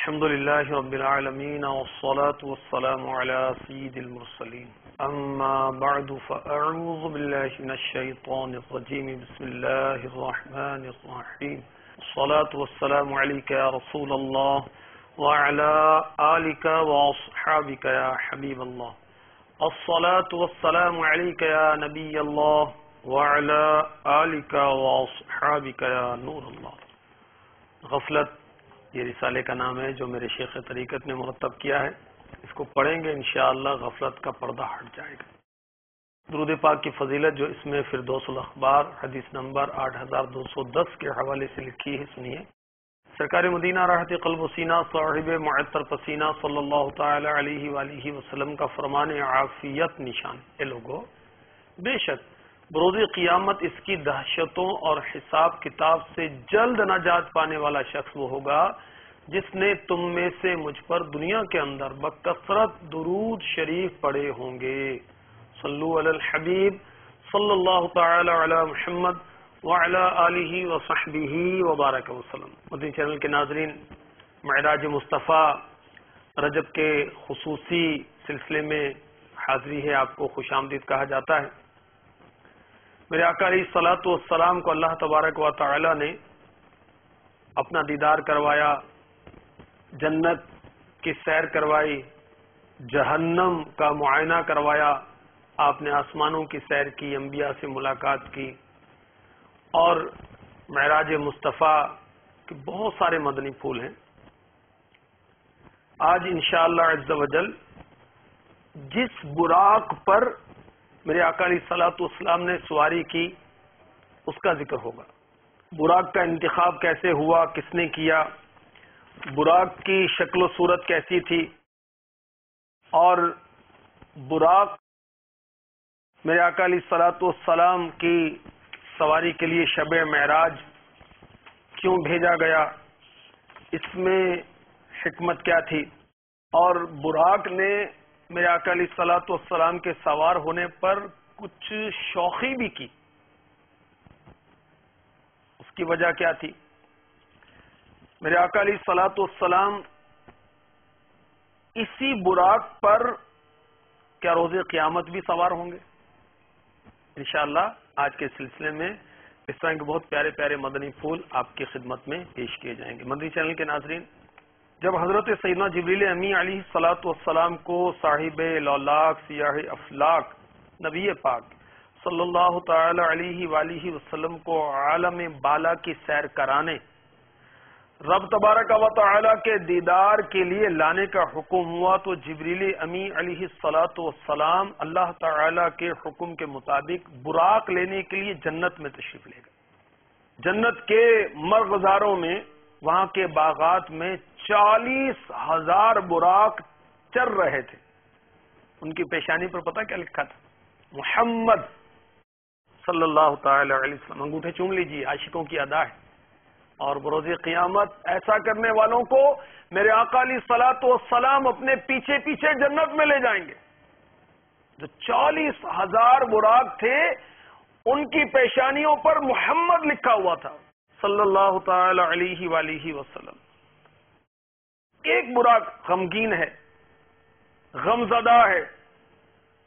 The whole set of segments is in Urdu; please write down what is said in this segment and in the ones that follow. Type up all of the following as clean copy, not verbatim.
الحمد لله رب العالمين والصلاة والسلام على سيد المرسلين أما بعد فأعوذ بالله من الشيطان الرجيم بسم الله الرحمن الرحيم الصلاة والسلام عليك يا رسول الله وعلى آلك وأصحابك يا حبيب الله الصلاة والسلام عليك يا نبي الله وعلى آلك وأصحابك يا نور الله. غفلت یہ رسالے کا نام ہے جو میرے شیخ طریقت نے مرتب کیا ہے. اس کو پڑھیں گے انشاءاللہ غفلت کا پردہ ہٹ جائے گا. درود پاک کی فضیلت جو اس میں فردوس الاخبار حدیث نمبر 8210 کے حوالے سے لکھی ہے سنیے. سرکار مدینہ راحت قلب و سینہ صاحب معطر پسینہ صلی اللہ تعالی علیہ وآلہ وسلم کا فرمان عافیت نشان. اے لوگو، بے شک بروز قیامت اس کی دہشتوں اور حساب کتاب سے جلد نجات پانے والا شخص وہ ہوگا جس نے تم میں سے مجھ پر دنیا کے اندر بکثرت درود شریف پڑھے ہوں گے. صلو علی الحبیب صلی اللہ تعالی علی محمد وعلی آلہ وصحبہ وبارک وسلم. مدنی چینل کے ناظرین، معراج مصطفیٰ رجب کے خصوصی سلسلے میں حاضری ہے. آپ کو خوش آمدید کہا جاتا ہے. میرے آقا علیہ الصلوۃ والسلام کو اللہ تبارک و تعالی نے اپنا دیدار کروایا، جنت کی سیر کروائی، جہنم کا معائنہ کروایا. آپ نے آسمانوں کی سیر کی، انبیاء سے ملاقات کی، اور معراج مصطفیٰ کے بہت سارے مدنی پھول ہیں. آج انشاءاللہ عز و جل جس براق پر میرے آقا علیہ الصلوۃ والسلام نے سواری کی اس کا ذکر ہوگا. براق کا انتخاب کیسے ہوا، کس نے کیا، براق کی شکل و صورت کیسی تھی، اور براق میرے آقا علیہ الصلوۃ والسلام کی سواری کے لیے شب معراج کیوں بھیجا گیا، اس میں حکمت کیا تھی. اور براق نے میرے آقا علیہ الصلوۃ والسلام کے سوار ہونے پر کچھ شوخی بھی کی، اس کی وجہ کیا تھی. میرے آقا علیہ الصلوۃ والسلام اسی براق پر کیا روز قیامت بھی سوار ہوں گے؟ انشاءاللہ آج کے سلسلے میں اس طرح کے بہت پیارے پیارے مدنی پھول آپ کی خدمت میں پیش کیے جائیں گے. مدنی چینل کے ناظرین، جب حضرت سیدنا جبریل امی علیہ الصلوۃ والسلام کو صاحب لولاک سیاہ افلاک نبی پاک صلی اللہ تعالی علیہ وآلہ وسلم کو عالم بالا کی سیر کرانے، رب تبارک و تعالی کے دیدار کے لیے لانے کا حکم ہوا تو جبریل امی علیہ الصلوۃ والسلام اللہ تعالی کے حکم کے مطابق براق لینے کے لیے جنت میں تشریف لے گئے. جنت کے مرغزاروں میں، وہاں کے باغات میں 40,000 براق چر رہے تھے. ان کی پیشانی پر پتہ کیا لکھا تھا؟ محمد صلی اللہ تعالی علیہ وسلم. انگوٹھے چوم لیجیے، عاشقوں کی ادا ہے. اور بروز قیامت ایسا کرنے والوں کو میرے آقا علیہ الصلوۃ والسلام اپنے پیچھے پیچھے جنت میں لے جائیں گے. جو 40,000 براق تھے ان کی پیشانیوں پر محمد لکھا ہوا تھا صلی اللہ تعالی علیہ وآلہ وسلم. ایک براق غمگین ہے، غمزدہ ہے،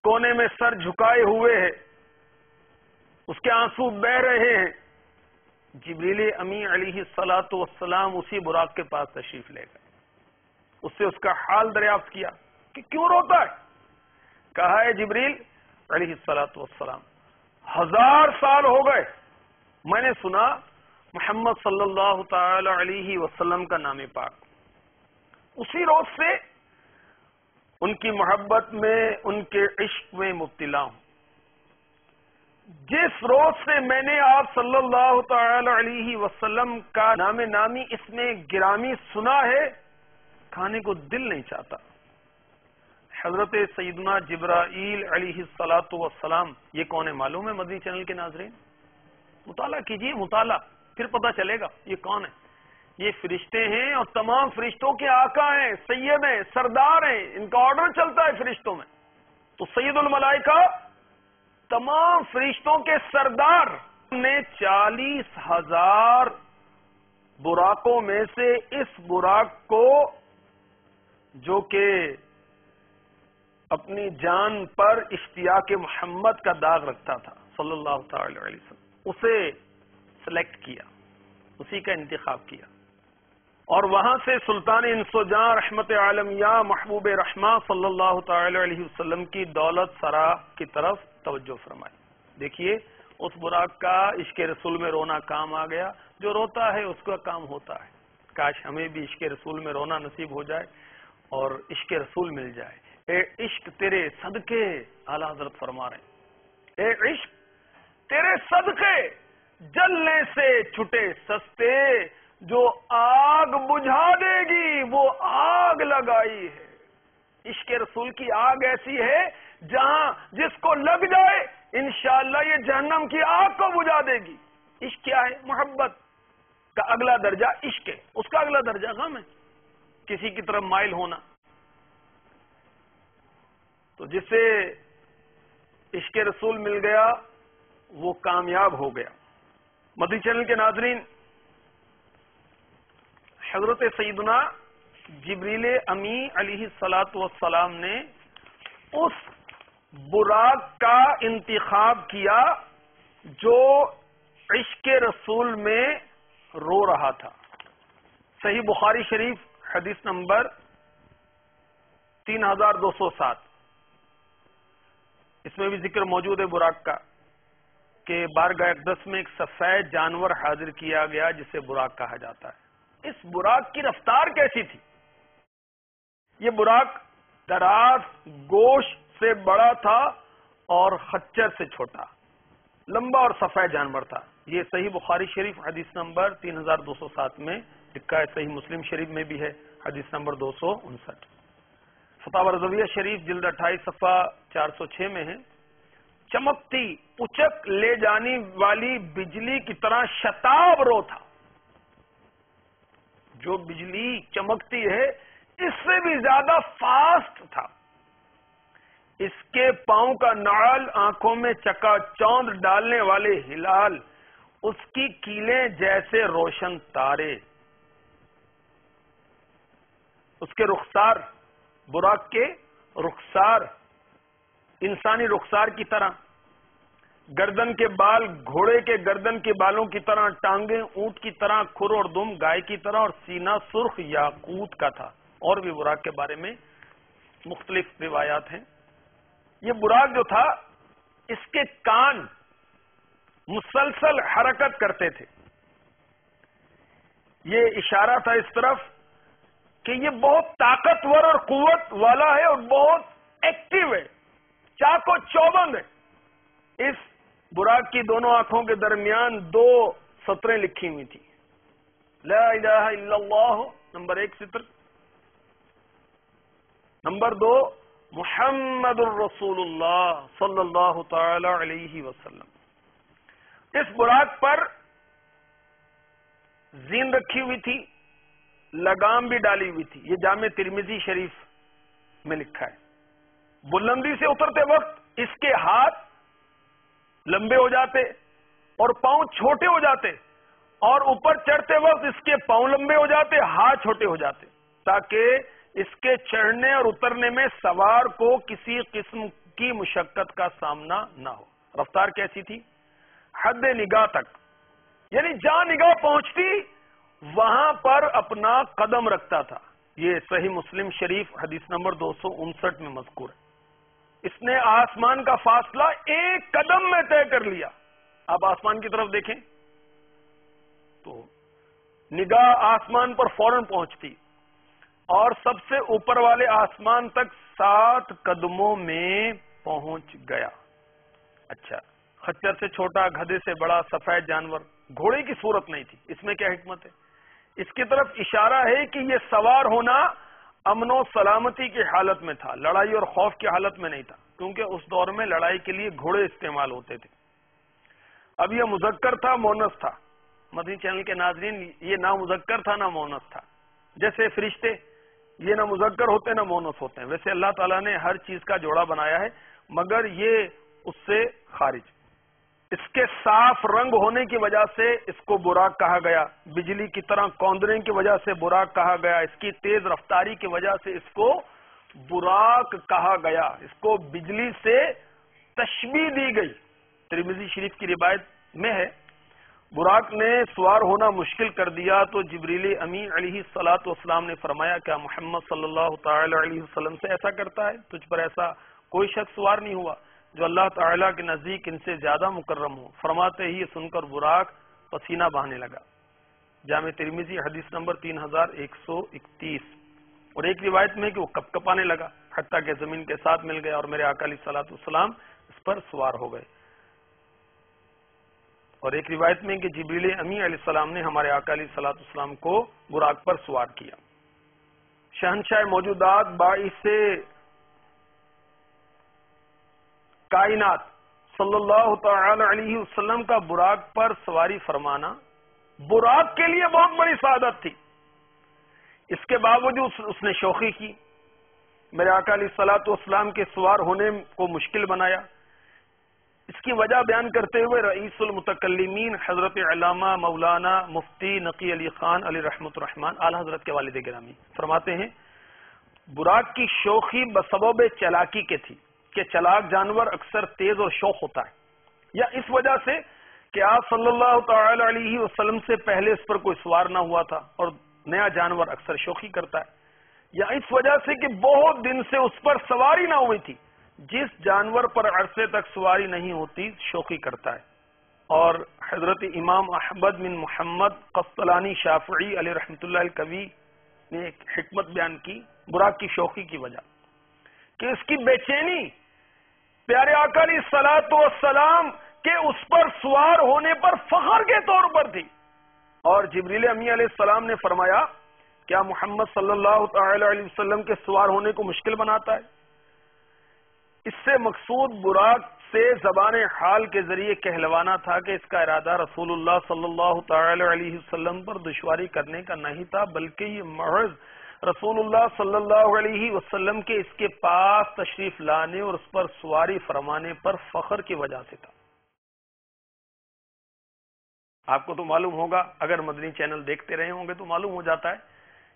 کونے میں سر جھکائے ہوئے ہے، اس کے آنسو بہہ رہے ہیں. جبریل امی علیہ الصلوۃ والسلام اسی براق کے پاس تشریف لے گئے. اس سے اس کا حال دریافت کیا کہ کیوں روتا ہے. کہا ہے جبریل علیہ الصلوۃ والسلام، 1000 سال ہو گئے میں نے سنا محمد صلی اللہ تعالی علیہ وسلم کا نام پاک. اسی روز سے ان کی محبت میں، ان کے عشق میں مبتلا ہوں. جس روز سے میں نے آپ صلی اللہ تعالی علیہ وسلم کا نام نامی اس میں گرامی سنا ہے، کھانے کو دل نہیں چاہتا. حضرت سیدنا جبرائیل علیہ الصلوۃ والسلام یہ کون ہے معلوم ہے؟ مدنی چینل کے ناظرین مطالعہ کیجیے، مطالعہ، پھر پتہ چلے گا یہ کون ہے. یہ فرشتے ہیں اور تمام فرشتوں کے آقا ہیں، سید ہیں، سردار ہیں. ان کا آرڈر چلتا ہے فرشتوں میں. تو سید الملائکہ، تمام فرشتوں کے سردار نے 40,000 براقوں میں سے اس براق کو جو کہ اپنی جان پر اشتیاق محمد کا داغ رکھتا تھا صلی اللہ تعالی علیہ وسلم، اسے سلیکٹ کیا، اسی کا انتخاب کیا، اور وہاں سے سلطان انس و جاں رحمت عالمیہ محبوب رحمہ صلی اللہ تعالی علیہ وسلم کی دولت سرا کی طرف توجہ فرمائی۔ دیکھیے اس براق کا عشق رسول میں رونا کام آ گیا، جو روتا ہے اس کا کام ہوتا ہے۔ کاش ہمیں بھی عشق رسول میں رونا نصیب ہو جائے اور عشق رسول مل جائے۔ اے عشق تیرے صدقے، اعلیٰ حضرت فرما رہے ہیں، اے عشق تیرے صدقے جلنے سے چھٹے سستے، جو آگ بجھا دے گی وہ آگ لگائی ہے۔ عشق رسول کی آگ ایسی ہے جہاں جس کو لگ جائے انشاءاللہ یہ جہنم کی آگ کو بجھا دے گی۔ عشق کیا ہے؟ محبت کا اگلا درجہ عشق ہے، اس کا اگلا درجہ غم ہے، کسی کی طرف مائل ہونا۔ تو جسے عشق رسول مل گیا وہ کامیاب ہو گیا۔ مدنی چینل کے ناظرین، حضرت سیدنا جبریل امی علیہ الصلاۃ والسلام نے اس براق کا انتخاب کیا جو عشق رسول میں رو رہا تھا۔ صحیح بخاری شریف حدیث نمبر 3207، اس میں بھی ذکر موجود ہے براق کا کہ بارگاہ اقدس میں ایک سفید جانور حاضر کیا گیا جسے براق کہا جاتا ہے۔ اس براق کی رفتار کیسی تھی؟ یہ براق دراز گوشت سے بڑا تھا اور خچر سے چھوٹا، لمبا اور سفید جانور تھا۔ یہ صحیح بخاری شریف حدیث نمبر 3207 میں لکھا ہے، صحیح مسلم شریف میں بھی ہے حدیث نمبر 259۔ فتاوی رضویہ شریف جلد 28 صفحہ 406 میں ہے، چمکتی اچک لے جانے والی بجلی کی طرح شتاب رو تھا۔ جو بجلی چمکتی ہے اس سے بھی زیادہ فاسٹ تھا۔ اس کے پاؤں کا نعل آنکھوں میں چکا چوند ڈالنے والے ہلال، اس کی کیلیں جیسے روشن تارے، اس کے رخسار، براق کے رخسار انسانی رخسار کی طرح، گردن کے بال گھوڑے کے گردن کے بالوں کی طرح، ٹانگیں اونٹ کی طرح، کھر اور دم گائے کی طرح، اور سینہ سرخ یاقوت کا تھا۔ اور بھی براق کے بارے میں مختلف روایات ہیں۔ یہ براق جو تھا اس کے کان مسلسل حرکت کرتے تھے۔ یہ اشارہ تھا اس طرف کہ یہ بہت طاقتور اور قوت والا ہے اور بہت ایکٹیو ہے، چاق و چوبند ہے۔ اس براق کی دونوں آنکھوں کے درمیان 2 سطریں لکھی ہوئی تھی، لا الہ الا اللہ نمبر 1 سطر، نمبر 2 محمد الرسول اللہ صلی اللہ تعالی علیہ وسلم۔ اس براق پر زین رکھی ہوئی تھی، لگام بھی ڈالی ہوئی تھی، یہ جامع ترمذی شریف میں لکھا ہے۔ بلندی سے اترتے وقت اس کے ہاتھ لمبے ہو جاتے اور پاؤں چھوٹے ہو جاتے، اور اوپر چڑھتے وقت اس کے پاؤں لمبے ہو جاتے، ہاتھ چھوٹے ہو جاتے، تاکہ اس کے چڑھنے اور اترنے میں سوار کو کسی قسم کی مشقت کا سامنا نہ ہو۔ رفتار کیسی تھی؟ حد نگاہ تک، یعنی جہاں نگاہ پہنچتی وہاں پر اپنا قدم رکھتا تھا۔ یہ صحیح مسلم شریف حدیث نمبر 259 میں مذکور ہے۔ اس نے آسمان کا فاصلہ 1 قدم میں طے کر لیا۔ آپ آسمان کی طرف دیکھیں تو نگاہ آسمان پر فوراً پہنچتی، اور سب سے اوپر والے آسمان تک 7 قدموں میں پہنچ گیا۔ اچھا، خچر سے چھوٹا، گدھے سے بڑا، سفید جانور، گھوڑے کی صورت نہیں تھی، اس میں کیا حکمت ہے؟ اس کی طرف اشارہ ہے کہ یہ سوار ہونا امن و سلامتی کی حالت میں تھا، لڑائی اور خوف کی حالت میں نہیں تھا، کیونکہ اس دور میں لڑائی کے لیے گھوڑے استعمال ہوتے تھے۔ اب یہ مذکر تھا، مونث تھا۔ مدنی چینل کے ناظرین، یہ نہ مذکر تھا نہ مونث تھا۔ جیسے فرشتے یہ نہ مذکر ہوتے نہ مونث ہوتے ہیں، ویسے اللہ تعالیٰ نے ہر چیز کا جوڑا بنایا ہے، مگر یہ اس سے خارج۔ اس کے صاف رنگ ہونے کی وجہ سے اس کو براق کہا گیا، بجلی کی طرح کوندنے کی وجہ سے براق کہا گیا، اس کی تیز رفتاری کی وجہ سے اس کو براق کہا گیا، اس کو بجلی سے تشبیہ دی گئی۔ ترمذی شریف کی روایت میں ہے، براق نے سوار ہونا مشکل کر دیا تو جبریل امی علیہ الصلوۃ والسلام نے فرمایا، کیا محمد صلی اللہ تعالی علیہ وسلم سے ایسا کرتا ہے؟ تجھ پر ایسا کوئی شخص سوار نہیں ہوا جو اللہ تعالیٰ کے نزدیک ان سے زیادہ مکرم ہو۔ فرماتے ہی یہ سن کر براق پسینہ بہانے لگا۔ جامع ترمذی حدیث نمبر 3131۔ اور ایک روایت میں کہ وہ کپ کپانے لگا حتیٰ کہ زمین کے ساتھ مل گیا اور میرے آقا علیہ الصلوۃ والسلام اس پر سوار ہو گئے۔ اور ایک روایت میں کہ جبریل امی علیہ السلام نے ہمارے آقا علیہ الصلوۃ والسلام کو براق پر سوار کیا۔ شہنشاہ موجودات باعث کائنات صلی اللہ تعالی علیہ وسلم کا براق پر سواری فرمانا براق کے لیے بہت بڑی سعادت تھی۔ اس کے باوجود اس نے شوخی کی، میرے آقا علیہ الصلوۃ والسلام کے سوار ہونے کو مشکل بنایا۔ اس کی وجہ بیان کرتے ہوئے رئیس المتکلمین حضرت علامہ مولانا مفتی نقی علی خان علی رحمۃ الرحمان اعلی حضرت کے والد گرامی فرماتے ہیں، براق کی شوخی بسبب چلاکی کے تھی کہ چلاک جانور اکثر تیز اور شوخ ہوتا ہے، یا اس وجہ سے کہ آپ صلی اللہ تعالی علیہ وسلم سے پہلے اس پر کوئی سوار نہ ہوا تھا اور نیا جانور اکثر شوخی کرتا ہے، یا اس وجہ سے کہ بہت دن سے اس پر سواری نہ ہوئی تھی۔ جس جانور پر عرصے تک سواری نہیں ہوتی شوخی کرتا ہے۔ اور حضرت امام احمد بن محمد قسطلانی شافعی علیہ رحمۃ اللہ الکوی نے ایک حکمت بیان کی براق کی شوخی کی وجہ کہ اس کی بے چینی پیارے آقا علیہ الصلوۃ والسلام کے اس پر سوار ہونے پر فخر کے طور پر تھی۔ اور جبریل امی علیہ السلام نے فرمایا، کیا محمد صلی اللہ تعالی علیہ وسلم کے سوار ہونے کو مشکل بناتا ہے؟ اس سے مقصود براق سے زبان حال کے ذریعے کہلوانا تھا کہ اس کا ارادہ رسول اللہ صلی اللہ تعالی علیہ وسلم پر دشواری کرنے کا نہیں تھا، بلکہ یہ محض رسول اللہ صلی اللہ علیہ وسلم کے اس کے پاس تشریف لانے اور اس پر سواری فرمانے پر فخر کی وجہ سے تھا۔ آپ کو تو معلوم ہوگا، اگر مدنی چینل دیکھتے رہے ہوں گے تو معلوم ہو جاتا ہے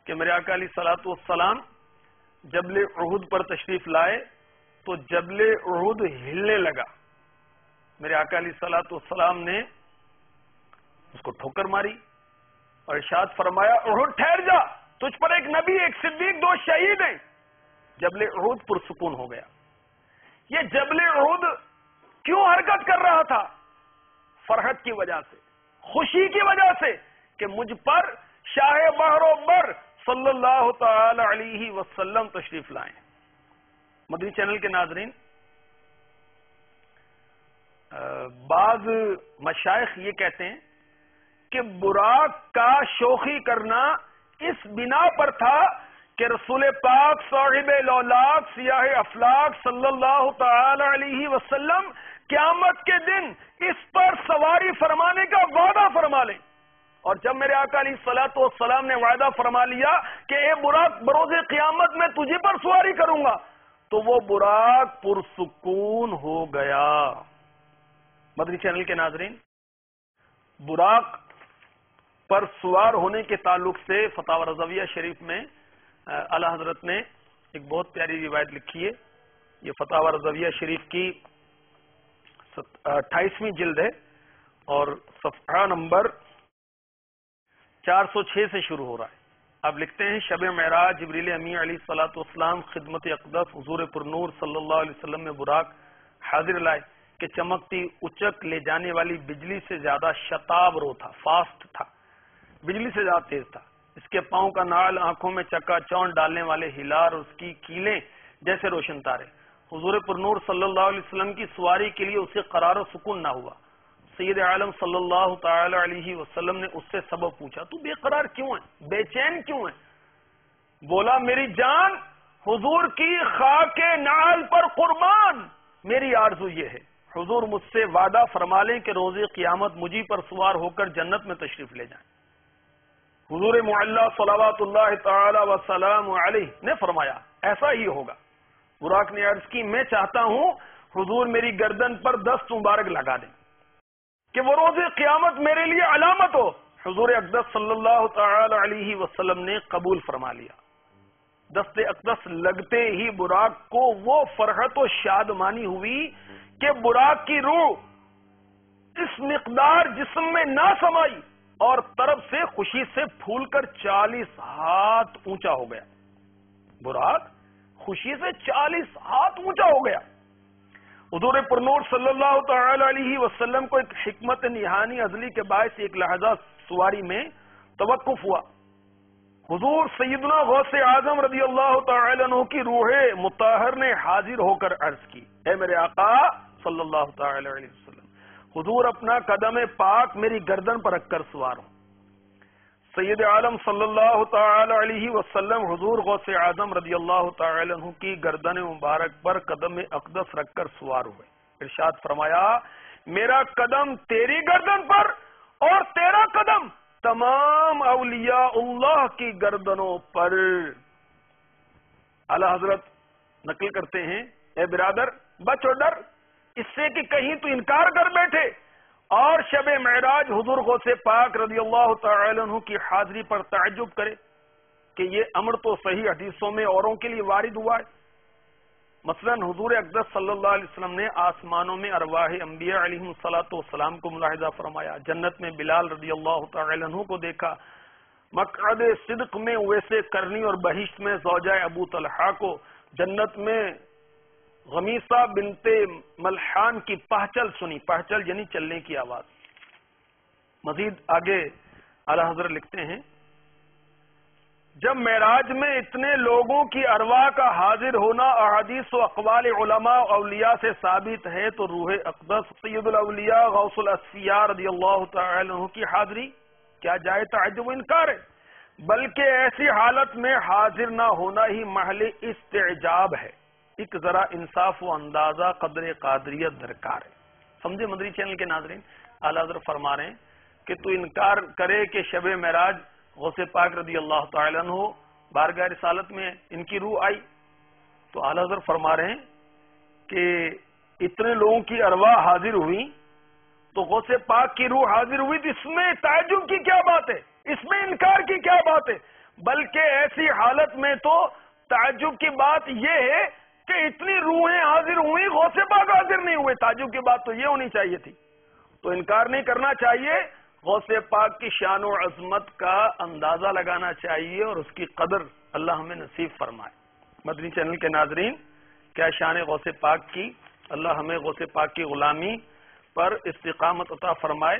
کہ میرے آقا علیہ الصلوۃ والسلام جبل احد پر تشریف لائے تو جبل احد ہلنے لگا۔ میرے آقا علیہ الصلوۃ والسلام نے اس کو ٹھوکر ماری اور ارشاد فرمایا، احد ٹھہر جا، تجھ پر ایک نبی، ایک صدیق، 2 شہید ہیں۔ جبل احد پرسکون ہو گیا۔ یہ جبل احد کیوں حرکت کر رہا تھا؟ فرحت کی وجہ سے، خوشی کی وجہ سے کہ مجھ پر شاہ بحر و بر صلی اللہ تعالی علیہ وسلم تشریف لائیں۔ مدنی چینل کے ناظرین، بعض مشائخ یہ کہتے ہیں کہ براق کا شوخی کرنا اس بنا پر تھا کہ رسول پاک صاحب لولاک سیاہ افلاک صلی اللہ تعالی علیہ وسلم قیامت کے دن اس پر سواری فرمانے کا وعدہ فرما لیں۔ اور جب میرے آقا علیہ الصلوۃ والسلام نے وعدہ فرما لیا کہ اے براق بروز قیامت میں تجھے پر سواری کروں گا، تو وہ براق پرسکون ہو گیا۔ مدنی چینل کے ناظرین، براق پر سوار ہونے کے تعلق سے فتاوی رضویہ شریف میں اعلی حضرت نے ایک بہت پیاری روایت لکھی ہے۔ یہ فتاوی رضویہ شریف کی 28ویں جلد ہے اور صفحہ نمبر 406 سے شروع ہو رہا ہے۔ اب لکھتے ہیں، شب معراج جبریل امی علیہ الصلوۃ والسلام خدمت اقدس حضور پر نور صلی اللہ علیہ وسلم میں براق حاضر لائے کہ چمکتی اچک لے جانے والی بجلی سے زیادہ شتاب رو تھا، فاسٹ تھا، بجلی سے زیادہ تیز تھا۔ اس کے پاؤں کا نال آنکھوں میں چکا چوند ڈالنے والے ہلار اور اس کی کیلیں جیسے روشن تارے۔ حضور پر نور صلی اللہ علیہ وسلم کی سواری کے لیے اسے قرار و سکون نہ ہوا۔ سید عالم صلی اللہ تعالی علیہ وسلم نے اس سے سبب پوچھا، تو بے قرار کیوں ہے، بے چین کیوں ہے؟ بولا، میری جان حضور کی خاک نعل پر قربان، میری آرزو یہ ہے حضور مجھ سے وعدہ فرما لیں کہ روز قیامت مجھی پر سوار ہو کر جنت میں تشریف لے جائیں۔ حضور معلی صلوات اللہ تعالی وسلام علیہ نے فرمایا، ایسا ہی ہوگا۔ براق نے عرض کی، میں چاہتا ہوں حضور میری گردن پر دست مبارک لگا دیں۔ کہ وہ روز قیامت میرے لیے علامت ہو، حضور اقدس صلی اللہ تعالی علیہ وسلم نے قبول فرما لیا۔ دست اقدس لگتے ہی براق کو وہ فرحت و شادمانی ہوئی کہ براق کی روح اس مقدار جسم میں نہ سمائی اور طرف سے خوشی سے پھول کر 40 ہاتھ اونچا ہو گیا۔ براق خوشی سے 40 ہاتھ اونچا ہو گیا۔ حضور پرنور صلی اللہ تعالی علیہ وسلم کو ایک حکمت نہانی ازلی کے باعث ایک لحظہ سواری میں توقف ہوا۔ حضور سیدنا غوث اعظم رضی اللہ تعالی عنہ کی روح مطہر نے حاضر ہو کر عرض کی، اے میرے آقا صلی اللہ تعالی علیہ وسلم، حضور اپنا قدم پاک میری گردن پر رکھ کر سوار ہوں۔ سید عالم صلی اللہ تعالی علیہ وسلم حضور غوث اعظم رضی اللہ تعالی عنہ کی گردن مبارک پر قدم اقدس رکھ کر سوار ہوئے۔ ارشاد فرمایا، میرا قدم تیری گردن پر اور تیرا قدم تمام اولیاء اللہ کی گردنوں پر۔ اعلی حضرت نقل کرتے ہیں، اے برادر بچ اور ڈر اس سے کہ کہیں تو انکار کر بیٹھے اور شب معراج حضور غوث پاک رضی اللہ تعالی عنہ کی حاضری پر تعجب کرے کہ یہ امر تو صحیح حدیثوں میں اوروں کے لیے وارد ہوا ہے۔ مثلا حضور اقدس صلی اللہ علیہ وسلم نے آسمانوں میں ارواح انبیاء علیہم الصلوۃ والسلام کو ملاحظہ فرمایا، جنت میں بلال رضی اللہ تعالی عنہ کو دیکھا، مقعد صدق میں ویسے کرنی اور بہشت میں زوجہ ابو طلحہ کو، جنت میں غمیسہ بنت ملحان کی پہچل سنی، پہچل یعنی چلنے کی آواز۔ مزید آگے اعلی حضرت لکھتے ہیں، جب معراج میں اتنے لوگوں کی ارواح کا حاضر ہونا احادیث و اقوال علماء و اولیاء سے ثابت ہے تو روح اقدس سید الاولیاء غوث الاصفیاء رضی اللہ تعالی عنہ کی حاضری کیا جائے تعجب و انکار ہے، بلکہ ایسی حالت میں حاضر نہ ہونا ہی محل استعجاب ہے۔ ایک ذرا انصاف و اندازہ قدر قادریت درکار ہے۔ سمجھے مدری چینل کے ناظرین، اعلیٰ حضرت فرما رہے ہیں کہ تو انکار کرے کہ شب معراج غوث پاک رضی اللہ تعالی عنہ بارگاہ رسالت میں ان کی روح آئی، تو اعلیٰ حضرت فرما رہے ہیں کہ اتنے لوگوں کی ارواح حاضر ہوئی تو غوث پاک کی روح حاضر ہوئی، تو اس میں تعجب کی کیا بات ہے، اس میں انکار کی کیا بات ہے، بلکہ ایسی حالت میں تو تعجب کی بات یہ ہے کہ اتنی روحیں حاضر ہوئی، غوث پاک حاضر نہیں ہوئے۔ تعجب کی بات تو یہ ہونی چاہیے تھی، تو انکار نہیں کرنا چاہیے، غوث پاک کی شان و عظمت کا اندازہ لگانا چاہیے اور اس کی قدر اللہ ہمیں نصیب فرمائے۔ مدنی چینل کے ناظرین، کیا شان غوث پاک کی، اللہ ہمیں غوث پاک کی غلامی پر استقامت عطا فرمائے۔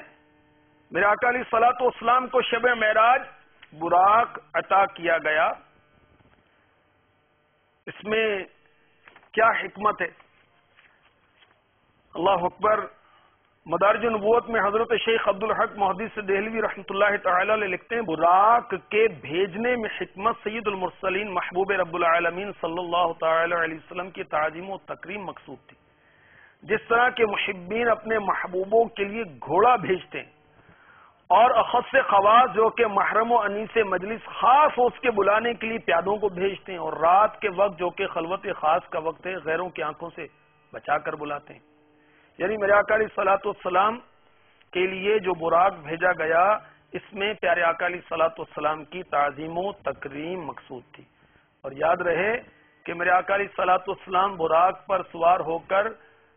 میرے آقا علیہ الصلوۃ والسلام کو شب معراج براق عطا کیا گیا، اس میں کیا حکمت ہے؟ اللہ اکبر۔ مدارج النبوت میں حضرت شیخ عبدالحق محدث دہلوی رحمۃ اللہ تعالی علیہ لکھتے ہیں، براق کے بھیجنے میں حکمت سید المرسلین محبوب رب العالمین صلی اللہ تعالی علیہ وسلم کی تعظیم و تکریم مقصود تھی۔ جس طرح کے محبین اپنے محبوبوں کے لیے گھوڑا بھیجتے ہیں اور اخص خواص جو کہ محرم و انیس مجلس خاص ہو اس کے بلانے کے لیے پیادوں کو بھیجتے ہیں، اور رات کے وقت جو کہ خلوت خاص کا وقت ہے غیروں کی آنکھوں سے بچا کر بلاتے ہیں، یعنی میرے آقا علیہ الصلوۃ والسلام کے لیے جو براق بھیجا گیا اس میں پیارے آقا علیہ الصلوۃ والسلام کی تعظیم و تکریم مقصود تھی۔ اور یاد رہے کہ میرے آقا علیہ الصلوۃ والسلام براق پر سوار ہو کر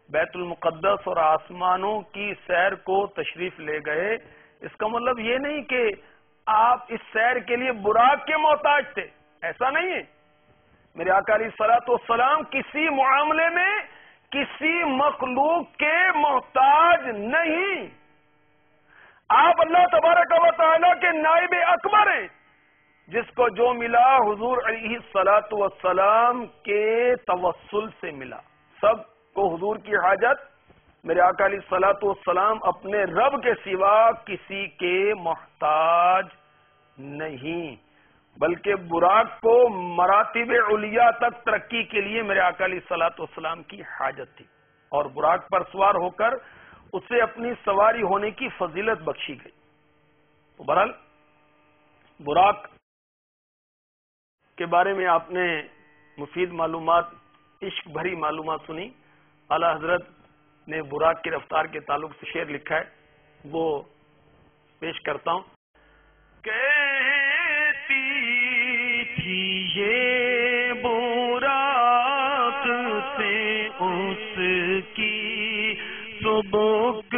بیت المقدس اور آسمانوں کی سیر کو تشریف لے گئے، اس کا مطلب یہ نہیں کہ آپ اس سیر کے لیے براق کے محتاج تھے، ایسا نہیں ہے۔ میرے آقا علیہ الصلوۃ والسلام کسی معاملے میں کسی مخلوق کے محتاج نہیں، آپ اللہ تبارک و تعالیٰ کے نائب اکبر ہیں، جس کو جو ملا حضور علیہ الصلوۃ والسلام کے توسل سے ملا۔ سب کو حضور کی حاجت، میرے آقا علیہ الصلوۃ والسلام اپنے رب کے سوا کسی کے محتاج نہیں، بلکہ براق کو مراتب علیاء تک ترقی کے لیے میرے آقا علیہ الصلوۃ والسلام کی حاجت تھی، اور براق پر سوار ہو کر اسے اپنی سواری ہونے کی فضیلت بخشی گئی۔ تو بہرحال براق کے بارے میں آپ نے مفید معلومات، عشق بھری معلومات سنی۔ اعلیٰ حضرت نے براق کی رفتار کے تعلق سے شعر لکھا ہے، وہ پیش کرتا ہوں. کہتی تھی یہ براق سے اس کی سبک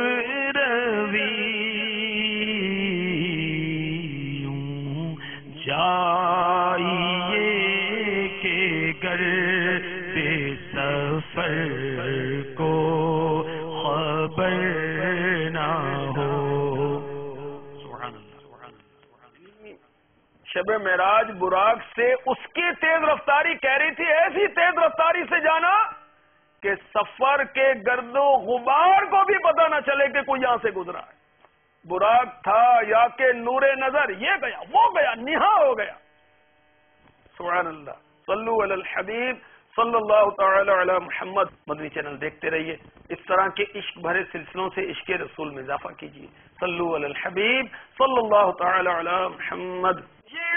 رویوں جائیے کہ گر بے سفر کو خبر نہ ہو. شب معراج براق سے اس کی تیز رفتاری کہہ رہی تھی، ایسی تیز رفتاری سے جانا کہ سفر کے گرد و غبار کو بھی پتہ نہ چلے کہ کوئی یہاں سے گزرا ہے. براق تھا یا کہ نور نظر، یہ گیا وہ گیا، نہا ہو گیا. سبحان اللہ. صلو علی الحبیب صلی اللہ تعالی علی محمد. مدنی چینل دیکھتے رہیے، اس طرح کے عشق بھرے سلسلوں سے عشق رسول میں اضافہ کیجیے. صلو علی الحبیب صلی اللہ تعالی علی محمد. یہ